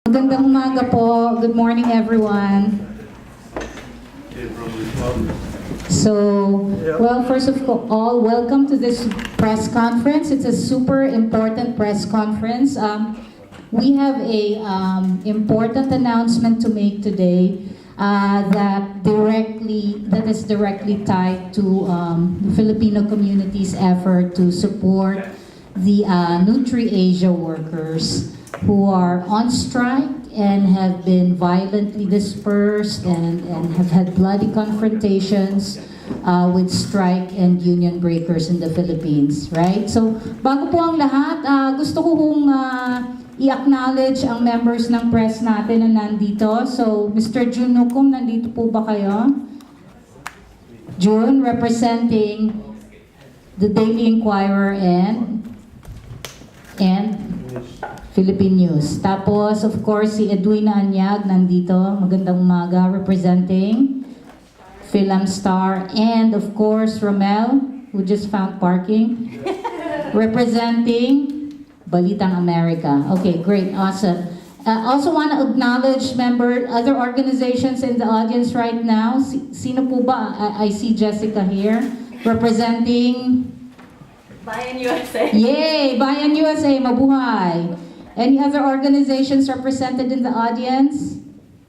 Magandang umaga po. Good morning, everyone. Well, first of all, welcome to this press conference. It's a super important press conference. We have a important announcement to make today that is directly tied to the Filipino community's effort to support the NutriAsia workers who are on strike and have been violently dispersed and have had bloody confrontations with strike and union breakers in the Philippines, right? So, bago po ang lahat, gusto ko pong i-acknowledge ang members ng press natin na nandito. So, Mr. Jun Nukum, nandito po ba kayo? June, representing the Daily Inquirer and Philippine News. Tapos, of course, si Edwina Anyag nandito. Magandang umaga, representing Film Star. And, of course, Romel, who just found parking, representing Balitang America. Okay, great, awesome. Also want to acknowledge other organizations in the audience right now. Sino po ba? I see Jessica here, representing Bayan USA. Yay! Bayan USA, mabuhay! Any other organizations represented in the audience?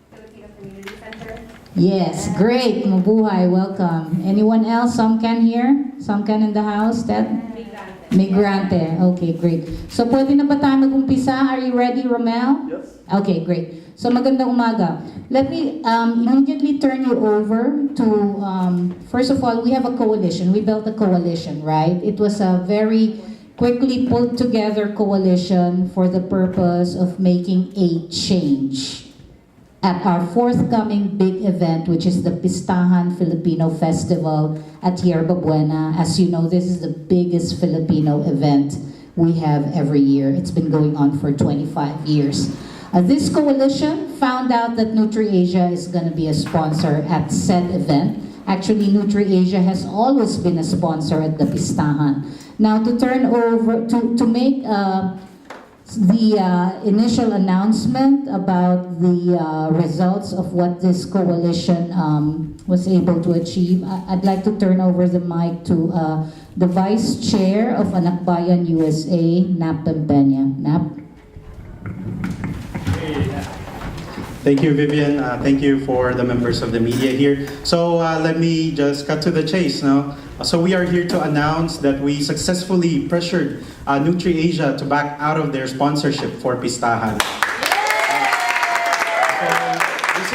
Filipino Community Center. Yes, great, mabuhay, welcome. Anyone else? Some can here? Some can in the house? Migrante. Okay, great. So pwede na ba tayo mag-umpisa? Are you ready, Romel? Yes. Okay, great. So magandang umaga. Let me immediately turn you over to, first of all, we have a coalition. We built a coalition, right? It was a very quickly put together coalition for the purpose of making a change at our forthcoming big event, which is the Pistahan Filipino Festival at Yerba Buena. As you know, this is the biggest Filipino event we have every year. It's been going on for 25 years. This coalition found out that NutriAsia is going to be a sponsor at said event. Actually, NutriAsia has always been a sponsor at the Pistahan. Now, to turn over, to make the initial announcement about the results of what this coalition was able to achieve, I'd like to turn over the mic to the Vice Chair of Anakbayan USA, Nap Pempenya. Nap? Thank you, Vivian. Thank you for the members of the media here. So let me just cut to the chase now. So we are here to announce that we successfully pressured NutriAsia to back out of their sponsorship for Pistahan. So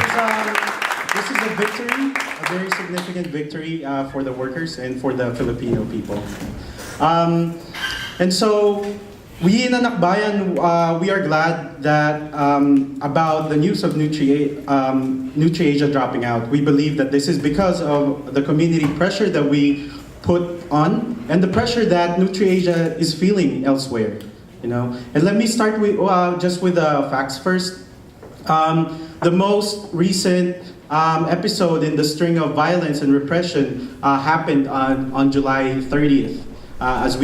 this is a victory, a very significant victory for the workers and for the Filipino people. And so we in Anakbayan, we are glad that about the news of NutriAsia dropping out. We believe that this is because of the community pressure that we put on and the pressure that NutriAsia is feeling elsewhere. You know, and let me start with just with the facts first. The most recent episode in the string of violence and repression happened on July 30th. As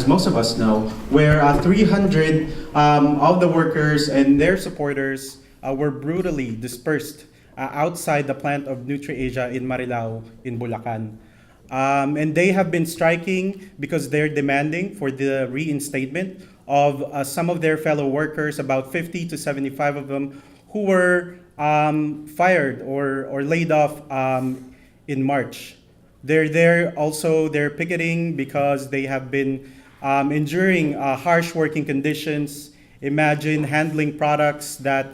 most of us know, where 300 of the workers and their supporters were brutally dispersed outside the plant of NutriAsia in Marilao in Bulacan. And they have been striking because they're demanding for the reinstatement of some of their fellow workers, about 50 to 75 of them, who were fired or laid off in March. They're there also, they're picketing because they have been enduring harsh working conditions. Imagine handling products that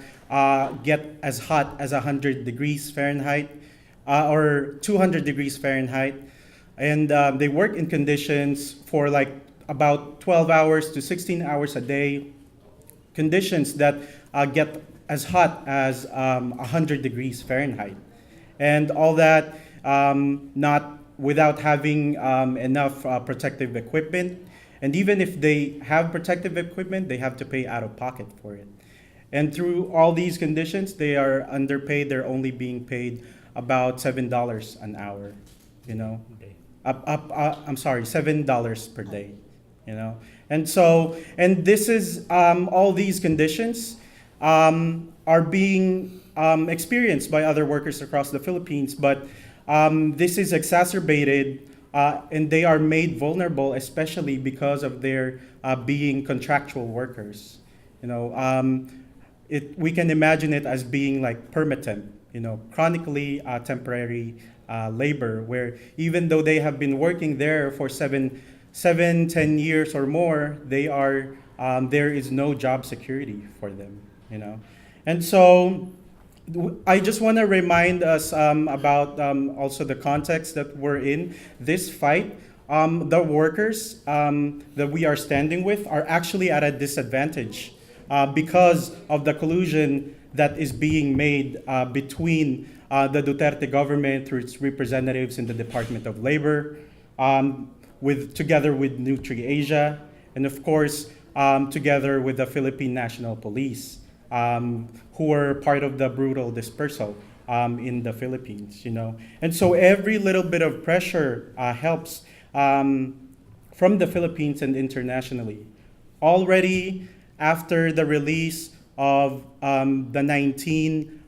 get as hot as 100 degrees Fahrenheit or 200 degrees Fahrenheit. And they work in conditions for like about 12 hours to 16 hours a day. Conditions that get as hot as 100 degrees Fahrenheit. And all that not without having enough protective equipment. And even if they have protective equipment, they have to pay out of pocket for it. And through all these conditions, they are underpaid. They're only being paid about $7 an hour, you know. I'm sorry, $7 per day, you know. And so, and this is all these conditions are being experienced by other workers across the Philippines, but this is exacerbated and they are made vulnerable, especially because of their being contractual workers. You know, we can imagine it as being like permatemp, you know, chronically temporary labor, where even though they have been working there for 10 years or more, they are there is no job security for them, you know. And so I just want to remind us about also the context that we're in. This fight, the workers that we are standing with are actually at a disadvantage because of the collusion that is being made between the Duterte government through its representatives in the Department of Labor, together with NutriAsia, and of course, together with the Philippine National Police, who were part of the brutal dispersal in the Philippines, you know. And so every little bit of pressure helps from the Philippines and internationally. Already, after the release of the 19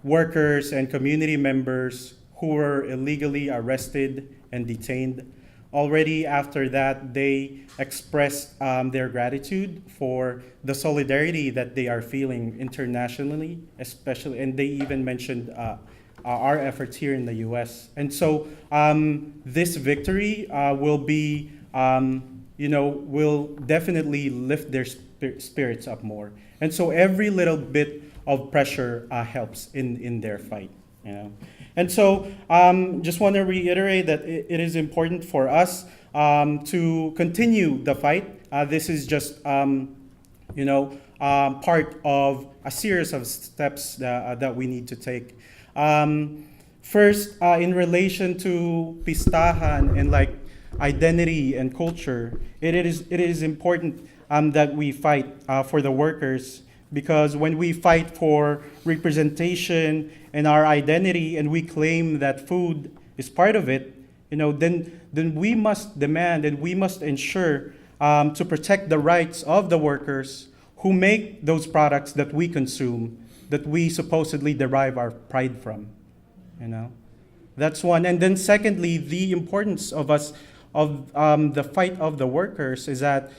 workers and community members who were illegally arrested and detained, already after that, they expressed their gratitude for the solidarity that they are feeling internationally, especially, and they even mentioned our efforts here in the U.S. And so this victory will be, will definitely lift their spirits up more. And so every little bit of pressure helps in their fight, you know. And so just want to reiterate that it is important for us to continue the fight. This is just, part of a series of steps that we need to take. First, in relation to Pistahan and like identity and culture, it is important that we fight for the workers, because when we fight for representation and our identity and we claim that food is part of it, then we must demand and we must ensure to protect the rights of the workers who make those products that we consume, that we supposedly derive our pride from, That's one. And then secondly, the importance of the fight of the workers is that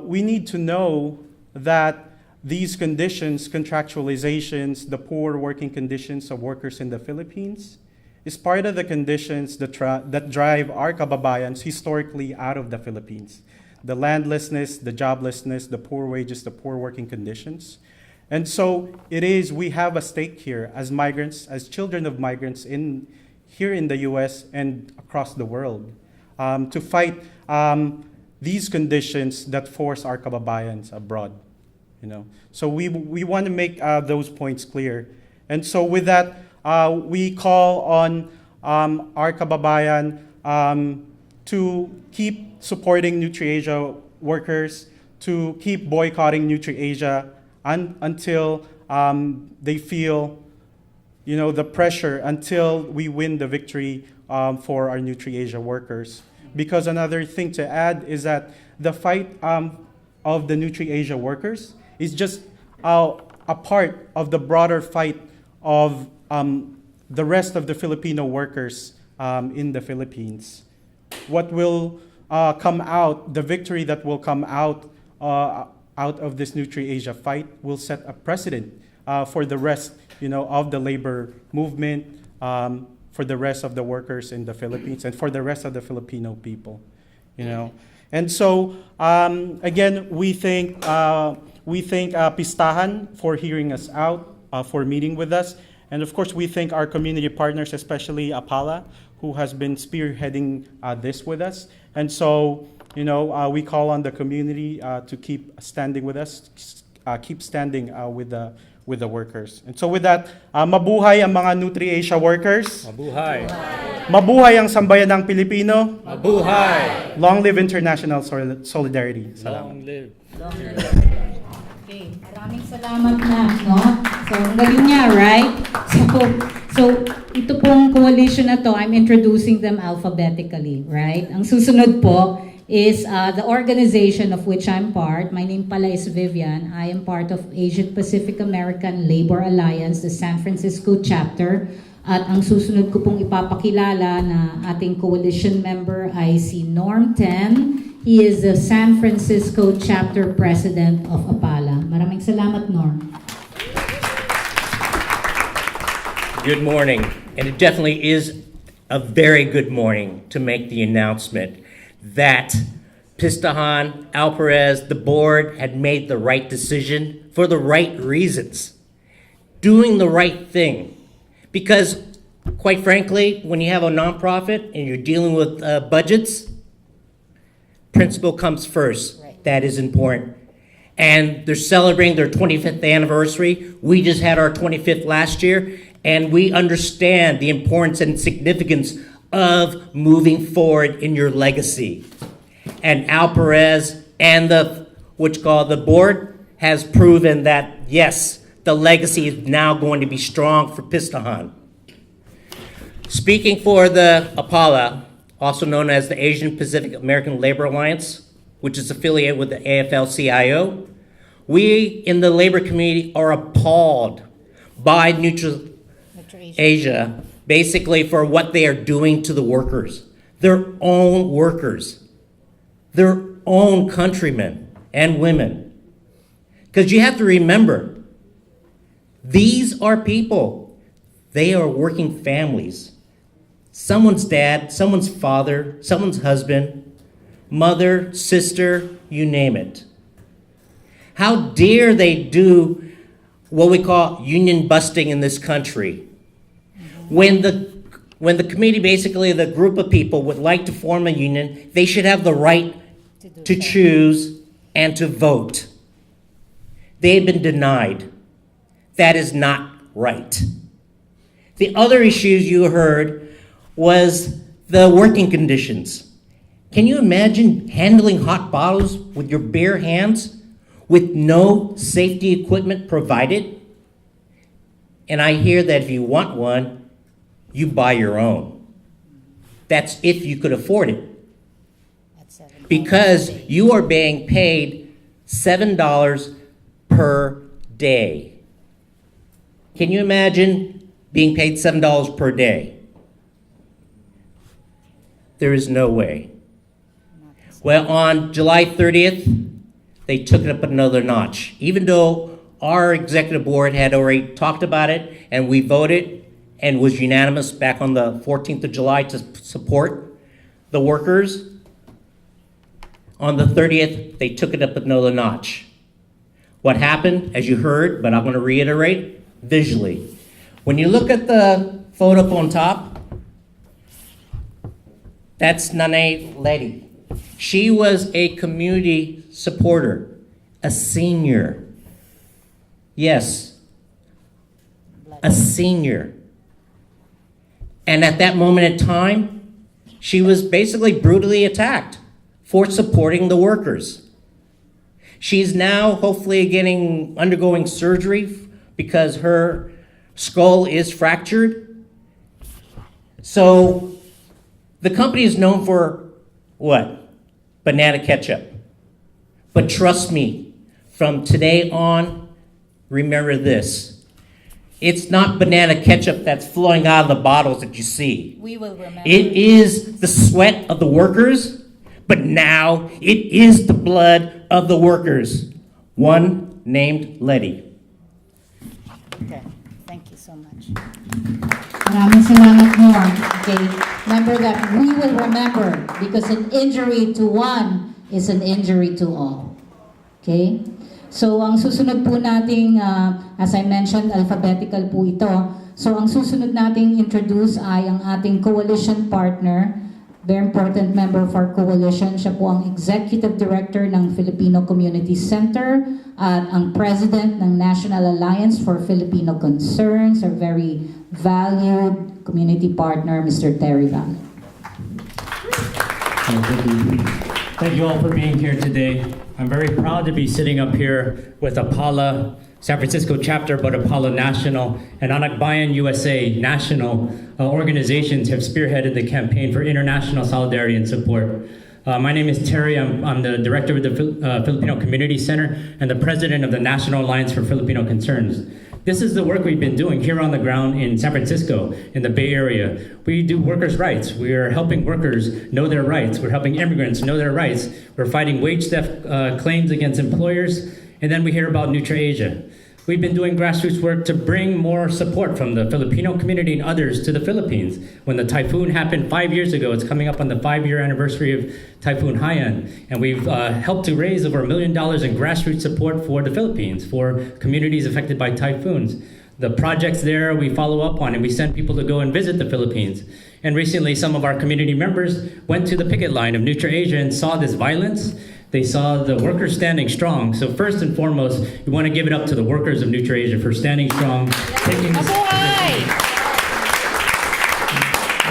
we need to know that these conditions, contractualizations, the poor working conditions of workers in the Philippines, is part of the conditions that drive our kababayans historically out of the Philippines. The landlessness, the joblessness, the poor wages, the poor working conditions. And so we have a stake here as migrants, as children of migrants here in the US and across the world, to fight these conditions that force our kababayans abroad. So we want to make those points clear. And so with that, we call on our kababayan to keep supporting NutriAsia workers, to keep boycotting NutriAsia until they feel the pressure, until we win the victory for our NutriAsia workers. Because another thing to add is that the fight of the NutriAsia workers is just a part of the broader fight of the rest of the Filipino workers in the Philippines. What will come out, the victory that will come out of this NutriAsia fight will set a precedent for the rest, of the labor movement, for the rest of the workers in the Philippines, and for the rest of the Filipino people, And so, again, we thank Pistahan for hearing us out, for meeting with us. And of course, we thank our community partners, especially Apala, who has been spearheading this with us. And so, we call on the community to keep standing with us, keep standing with the workers. And so with that, mabuhay ang mga NutriAsia workers. Mabuhay. Mabuhay ang sambayanang Pilipino. Mabuhay. Long live international solidarity. Salamat. Long live. Okay, maraming salamat na, no? So, ang galing niya, right? So ito pong coalition na to, I'm introducing them alphabetically, right? Ang susunod po is the organization of which I'm part. My name pala is Vivian. I am part of Asian Pacific American Labor Alliance, the San Francisco chapter. At ang susunod ko pong ipapakilala na ating coalition member ay si Norm Ten. He is the San Francisco chapter president of APALA. Maraming salamat, Norm. Good morning, and it definitely is a very good morning to make the announcement that Pistahan, Alvarez, the board had made the right decision for the right reasons, doing the right thing. Because, quite frankly, when you have a nonprofit and you're dealing with budgets, principle comes first. Right. That is important. And they're celebrating their 25th anniversary. We just had our 25th last year, and we understand the importance and significance of moving forward in your legacy. And Al Perez and the board has proven that, yes, the legacy is now going to be strong for Pistahan. Speaking for the APALA, also known as the Asian Pacific American Labor Alliance, which is affiliated with the AFL-CIO, we in the labor community are appalled by NutriAsia, basically for what they are doing to the workers, their own workers, their own countrymen and women. Because you have to remember, these are people. They are working families. Someone's dad, someone's father, someone's husband, mother, sister, you name it. How dare they do what we call union busting in this country? When the committee, basically the group of people would like to form a union, they should have the right to choose and to vote. They've been denied. That is not right. The other issues you heard was the working conditions. Can you imagine handling hot bottles with your bare hands with no safety equipment provided? And I hear that if you want one, you buy your own. That's if you could afford it. Because you are being paid $7 per day. Can you imagine being paid $7 per day? There is no way. Well, on July 30th, they took it up another notch. Even though our executive board had already talked about it and we voted and was unanimous back on the 14th of July to support the workers, on the 30th, they took it up another notch. What happened, as you heard, but I'm going to reiterate, visually. When you look at the photo up on top, that's Nane Letty. She was a community supporter, a senior. Yes, a senior. And at that moment in time, she was basically brutally attacked for supporting the workers. She's now hopefully undergoing surgery because her skull is fractured. So the company is known for what? Banana ketchup. But trust me, from today on, remember this. It's not banana ketchup that's flowing out of the bottles that you see. We will remember. It is the sweat of the workers, but now it is the blood of the workers. One named Letty. Okay, thank you so much. Maraming salamat, Norm. Okay, remember that we will remember because an injury to one is an injury to all. Okay? So, ang susunod po nating, as I mentioned, alphabetical po ito. So, ang susunod nating introduce ay ang ating coalition partner, very important member of our coalition. Siya po ang Executive Director ng Filipino Community Center at ang President ng National Alliance for Filipino Concerns, our very valued community partner, Mr. Terry Val. Thank you all for being here today. I'm very proud to be sitting up here with APALA San Francisco chapter, but APALA National and Anakbayan USA national organizations have spearheaded the campaign for international solidarity and support. My name is Terry. I'm the director of the Filipino Community Center and the president of the National Alliance for Filipino Concerns. This is the work we've been doing here on the ground in San Francisco, in the Bay Area. We do workers' rights. We are helping workers know their rights. We're helping immigrants know their rights. We're fighting wage theft claims against employers. And then we hear about NutriAsia. We've been doing grassroots work to bring more support from the Filipino community and others to the Philippines. When the typhoon happened 5 years ago, it's coming up on the 5-year anniversary of Typhoon Haiyan, and we've helped to raise over $1 million in grassroots support for the Philippines, for communities affected by typhoons. The projects there we follow up on, and we send people to go and visit the Philippines. And recently, some of our community members went to the picket line of NutriAsia and saw this violence. They saw the workers standing strong. So first and foremost, we want to give it up to the workers of NutriAsia for standing strong, taking this position.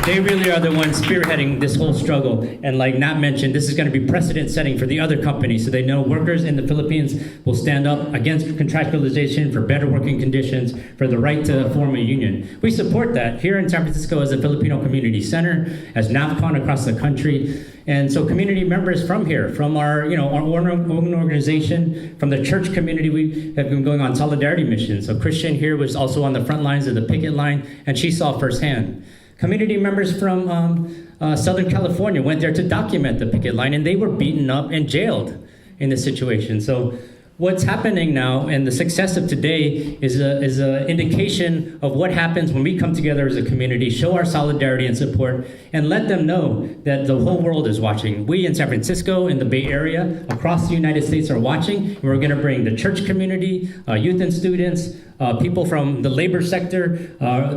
They really are the ones spearheading this whole struggle. And like Nat mentioned, this is going to be precedent setting for the other companies, so they know workers in the Philippines will stand up against contractualization, for better working conditions, for the right to form a union. We support that here in San Francisco as a Filipino Community Center, as NAFCON across the country. And so community members from here, from our own organization, from the church community, we have been going on solidarity missions. So Christian here was also on the front lines of the picket line, and she saw firsthand. Community members from Southern California went there to document the picket line, and they were beaten up and jailed in this situation. So what's happening now, and the success of today, is an indication of what happens when we come together as a community, show our solidarity and support, and let them know that the whole world is watching. We in San Francisco, in the Bay Area, across the United States are watching, and we're going to bring the church community, youth and students, people from the labor sector.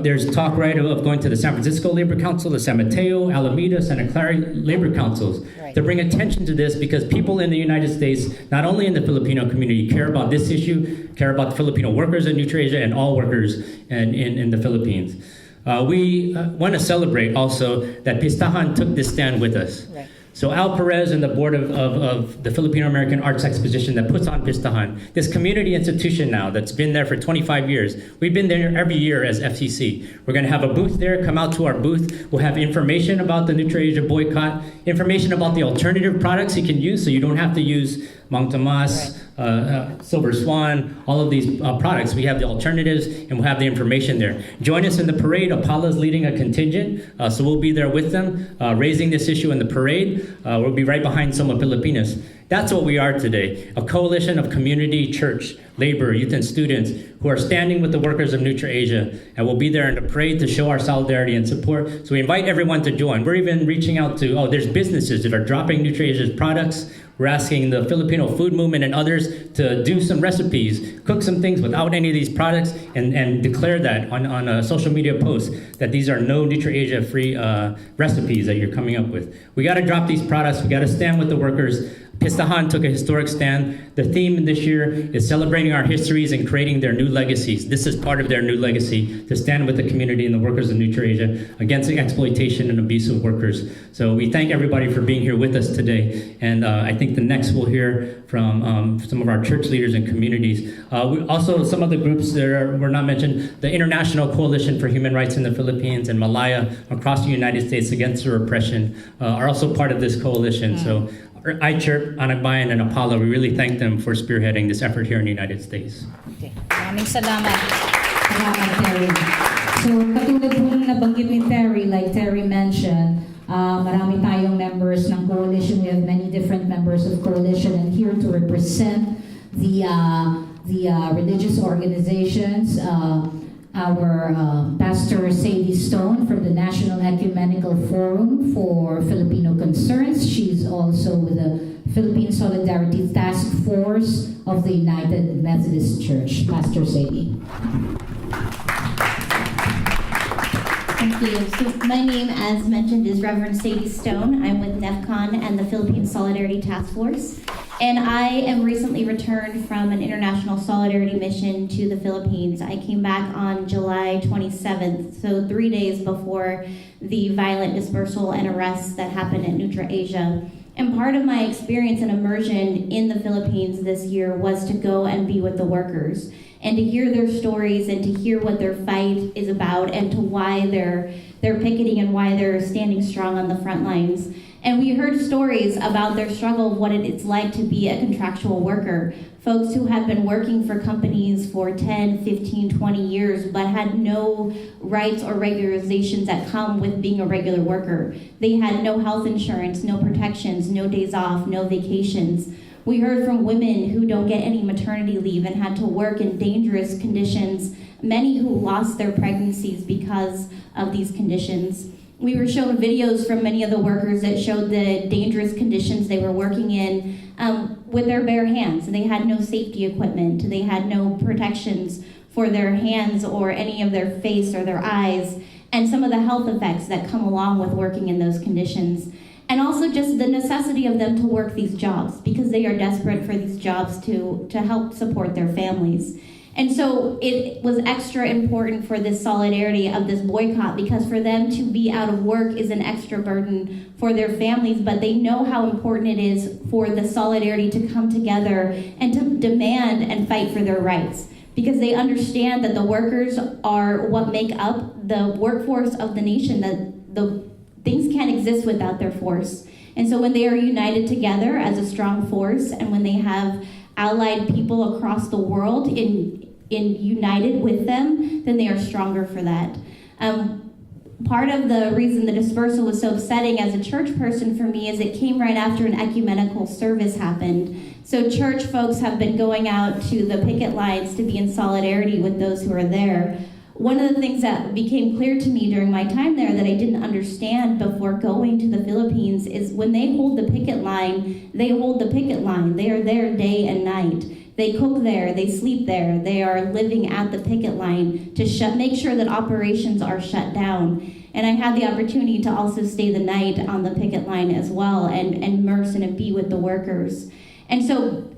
There's talk of going to the San Francisco Labor Council, the San Mateo, Alameda, Santa Clara Labor Councils, to bring attention to this, because people in the United States, not only in the Filipino community, care about this issue, care about the Filipino workers in NutriAsia and all workers in the Philippines. We want to celebrate also that Pistahan took this stand with us. Right. So Al Perez and the board of the Filipino American Arts Exposition that puts on Pistahan, this community institution now that's been there for 25 years. We've been there every year as FCC. We're going to have a booth there. Come out to our booth. We'll have information about the NutriAsia boycott, information about the alternative products you can use, so you don't have to use Mang Tomas, Silver Swan, all of these products. We have the alternatives, and we'll have the information there. Join us in the parade. Apala's leading a contingent, so we'll be there with them, raising this issue in the parade. We'll be right behind Soma Pilipinas. That's what we are today, a coalition of community, church, labor, youth, and students who are standing with the workers of NutriAsia, and we'll be there in the parade to show our solidarity and support. So we invite everyone to join. We're even reaching out to, there's businesses that are dropping NutriAsia's products. We're asking the Filipino food movement and others to do some recipes, cook some things without any of these products, and declare that on a social media post that these are no NutriAsia free recipes that you're coming up with. We got to drop these products. We got to stand with the workers. Pistahan took a historic stand. The theme this year is celebrating our histories and creating their new legacies. This is part of their new legacy, to stand with the community and the workers of NutriAsia against the exploitation and abuse of workers. So we thank everybody for being here with us today. And I think the next we'll hear from some of our church leaders and communities. Also, some of the groups that were not mentioned, the International Coalition for Human Rights in the Philippines and Malaya across the United States against the repression are also part of this coalition. So iChirp, Anagbayan, and Apala, we really thank them for spearheading this effort here in the United States. Okay. Maraming salamat. Salamat, Terry. So, katulad po nung nabanggit ni Terry, like Terry mentioned, marami tayong members ng coalition. We have many different members of coalition, and here to represent the religious organizations, our Pastor Sadie Stone from the National Ecumenical Forum for Filipino Concerns. She's also with the Philippine Solidarity Task Force of the United Methodist Church. Pastor Sadie. Thank you. So my name, as mentioned, is Reverend Sadie Stone. I'm with NEFCON and the Philippine Solidarity Task Force. And I am recently returned from an international solidarity mission to the Philippines. I came back on July 27th, so 3 days before the violent dispersal and arrests that happened at NutriAsia. And part of my experience and immersion in the Philippines this year was to go and be with the workers and to hear their stories and to hear what their fight is about and to why they're picketing and why they're standing strong on the front lines. And we heard stories about their struggle of what it's like to be a contractual worker. Folks who had been working for companies for 10, 15, 20 years, but had no rights or regularizations that come with being a regular worker. They had no health insurance, no protections, no days off, no vacations. We heard from women who don't get any maternity leave and had to work in dangerous conditions, many who lost their pregnancies because of these conditions. We were shown videos from many of the workers that showed the dangerous conditions they were working in with their bare hands. They had no safety equipment. They had no protections for their hands or any of their face or their eyes, and some of the health effects that come along with working in those conditions. And also just the necessity of them to work these jobs because they are desperate for these jobs to help support their families. And so it was extra important for this solidarity of this boycott because for them to be out of work is an extra burden for their families, but they know how important it is for the solidarity to come together and to demand and fight for their rights because they understand that the workers are what make up the workforce of the nation, that the things can't exist without their force. And so when they are united together as a strong force and when they have allied people across the world in united with them, then they are stronger for that. Part of the reason the dispersal was so upsetting as a church person for me is it came right after an ecumenical service happened. So church folks have been going out to the picket lines to be in solidarity with those who are there. One of the things that became clear to me during my time there that I didn't understand before going to the Philippines is when they hold the picket line, they hold the picket line. They are there day and night. They cook there, they sleep there, they are living at the picket line to make sure that operations are shut down. And I had the opportunity to also stay the night on the picket line as well and immerse and be with the workers. And so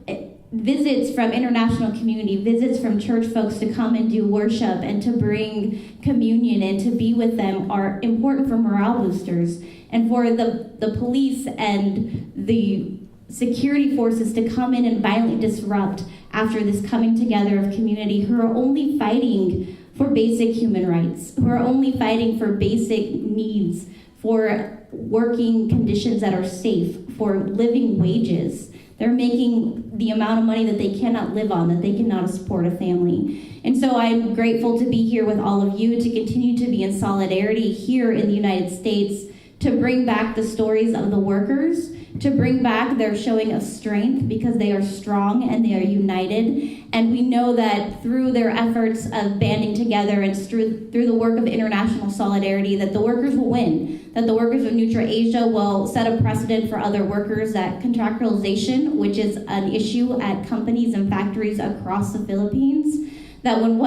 visits from international community, visits from church folks to come and do worship and to bring communion and to be with them are important for morale boosters. And for the police and the security forces to come in and violently disrupt after this coming together of community who are only fighting for basic human rights, who are only fighting for basic needs, for working conditions that are safe, for living wages. They're making the amount of money that they cannot live on, that they cannot support a family. And so I'm grateful to be here with all of you, to continue to be in solidarity here in the United States, to bring back the stories of the workers, to bring back their showing of strength because they are strong and they are united. And we know that through their efforts of banding together and through the work of international solidarity that the workers will win, that the workers of NutriAsia will set a precedent for other workers, that contractualization, which is an issue at companies and factories across the Philippines, that when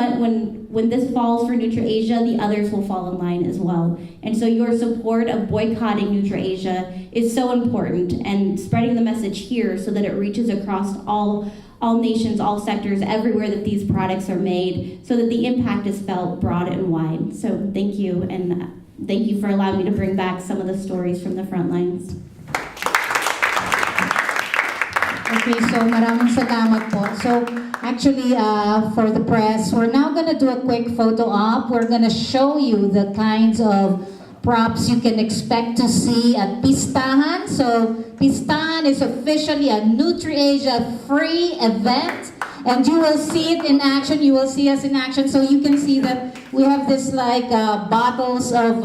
this falls for NutriAsia, the others will fall in line as well. And so your support of boycotting NutriAsia is so important, and spreading the message here so that it reaches across all nations, all sectors, everywhere that these products are made, so that the impact is felt broad and wide. So thank you, and thank you for allowing me to bring back some of the stories from the front lines. Okay, so maraming salamat po. So actually, for the press, we're now gonna do a quick photo op. We're gonna show you the kinds of props you can expect to see at Pistahan. So Pistahan is officially a NutriAsia free event, and you will see it in action. You will see us in action. So you can see that we have this like bottles of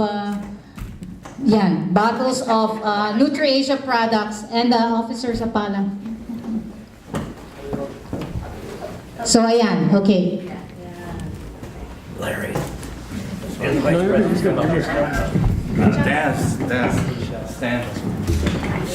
NutriAsia products, and Officer Zapala. So ayan, okay. Larry. Stand.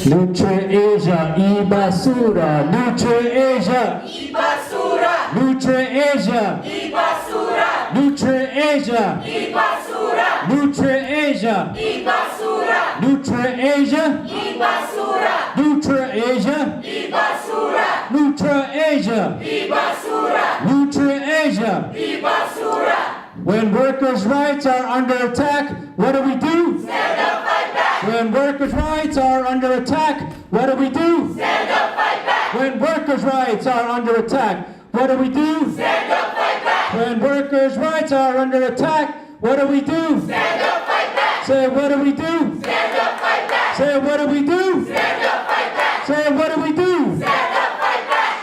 NutriAsia, ibasura. NutriAsia, ibasura. NutriAsia, ibasura. NutriAsia, ibasura. NutriAsia, ibasura. NutriAsia, ibasura. NutriAsia, ibasura. NutriAsia, ibasura. NutriAsia, ibasura. When workers' rights are under attack, what do we do? Stand up, fight back. When workers' rights are under attack, what do we do? Stand up, fight back. When workers' rights are under attack, what do we do? Stand up, fight back. When workers' rights are under attack, what do we do? Stand up, fight back. Say, what do we do? Stand up, fight back. Say it, what do we do? Stand up, fight back. Say it, what do we do? Stand up, fight back.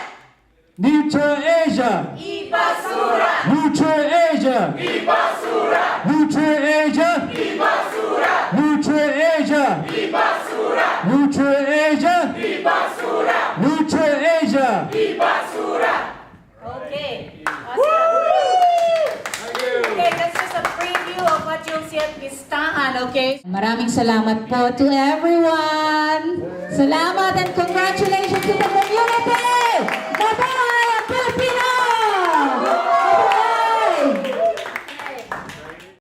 NutriAsia. Ibasura! NutriAsia. Ibasura! NutriAsia. Ibasura! NutriAsia. Ibasura! NutriAsia. Ibasura! NutriAsia. Ibasura! Okay. Awesome. Okay, that's just a preview of what you'll see at Pistahan, okay? Maraming salamat po to everyone. Salamat and congratulations to the community.